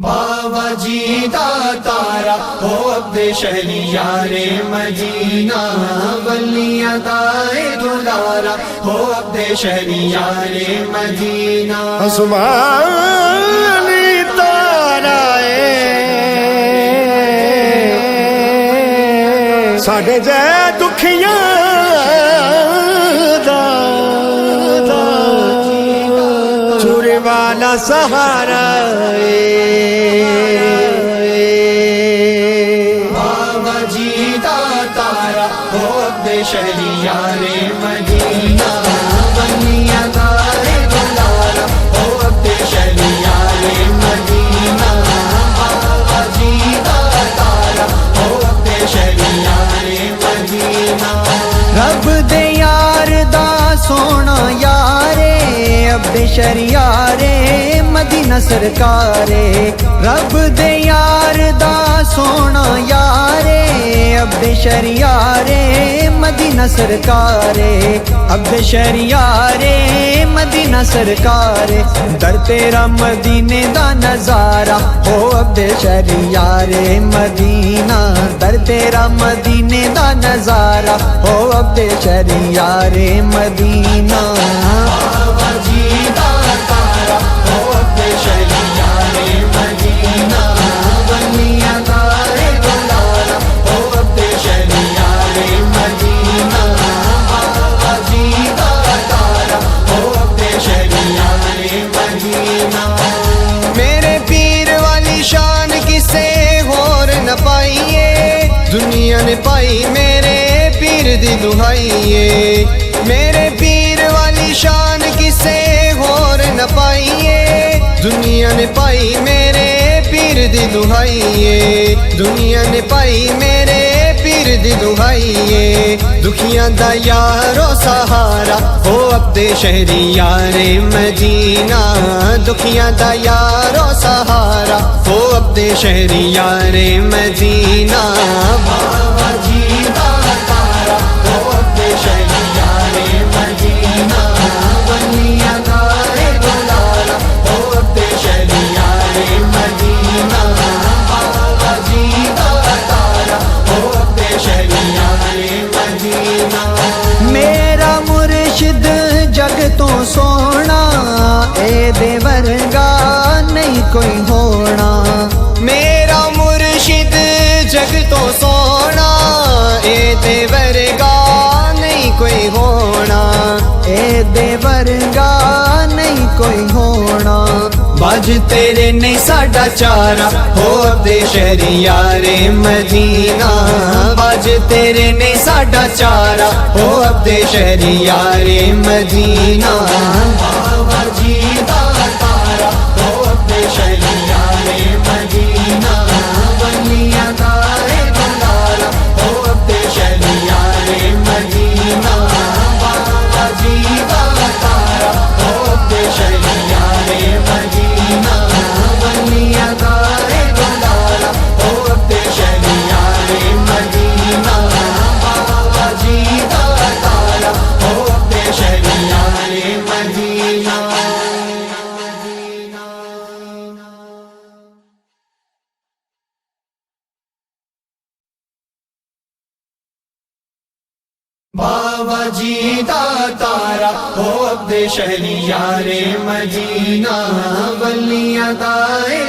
بابا جی دا تارا ہو عبد شہریار مدینہ، ولیاں دا دلارا ہو عبد شہریار مدینہ۔ عثمانی تارا ساڈے جے دکھیاں دا چورے والا سہارا بابا جی دا تارا ہو عبد شہریار مدینہ، ولیاں دا دلارا ہو عبد شہریار مدینہ۔ بابا جی دا تارا ہو عبد شہریار مدینہ۔ رب دے یار دا سونا یارے عبد شہریار مدینہ سرکارے، رب دے یار دا سونا یارے عبد شہریار مدینہ سرکارے، عبد شہریار مدینہ سرکارے۔ در تیرا مدینے دا نظارہ ہو عبد شہریار مدینہ، در تیرا مدینے دا نظارہ ہو عبد شہریار مدینہ۔ بابا جی دا تارا ہو عبد شہریار مدینہ، ولیاں دا دلارا ہو عبد شہریار مدینہ۔ بابا جی دا تارا ہو عبد شہریار مدینہ۔ میرے پیر والی شان کسے اور نہ پائیے، دنیا نے پائی میرے پیر دی دہائیے۔ میرے پیر والی شان کسے اور نہ پائیے، دنیا نے پائی میرے پیر دی دہائیے، دنیا نے پائی میرے پیر دی دہائیے۔ دکھیاں دا یارو سہارا ہو عبد شہریار مدینہ، دکھیاں دا یارو سہارا ہو عبد شہریار مدینہ۔ بابا جی دا تارا ہو عبد شہریار مدینہ، ولیاں دا دلارا ہو عبد شہریار مدینہ۔ بابا جی دا تارا ہو عبد شہریار مدینہ۔ میرا مرشد جگ تو سونا، اے دے ورگا نہیں کوئی ہونا۔ میرا مرشد جگ تو سونا، اے دے ورگا نہیں کوئی ہونا، اے دے ورگا نہیں کوئی ہونا۔ باج تیرے نہیں ساڈا چارہ ہو عبد شہریار مدینہ، باج تیرے نہیں ساڈا چارہ ہو عبد شہریار مدینہ۔ بابا جی دا تارا ہو عبد شہریار مدینہ، ولیاں دا دلارا ہو عبد شہریار مدینہ۔ بابا جی دا تارا ہو عبد شہریار مدینہ، ولیاں دا دلارا ہو عبد شہریار مدینہ۔ بابا جی دا تارا ہو عبد شہریار مدینہ۔ بابا جی دا تارا ہو عبد شہریار مدینہ، ولیاں دا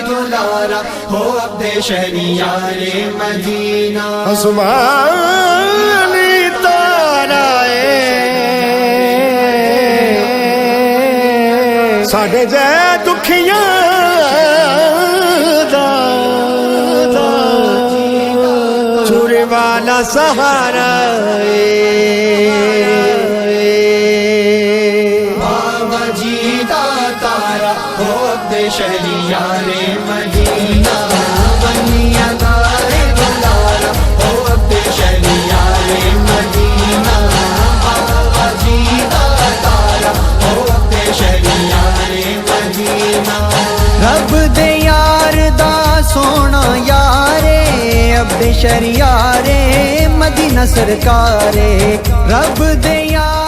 دلارا ہو عبد شہریار مدینہ۔ عثمانی تارا ساڈے جے دکھیاں دا چورے والا سہارا بابا جی دا تارا ہو عبد شہریار مدینہ، ولیاں دا دلارا ہو عبد شہریار مدینہ۔ بابا جی دا تارا ہو عبد شہریار مدینہ۔ رب دے یار دا سونا یارے عبد شہریار مدینہ سرکارے، رب دے یار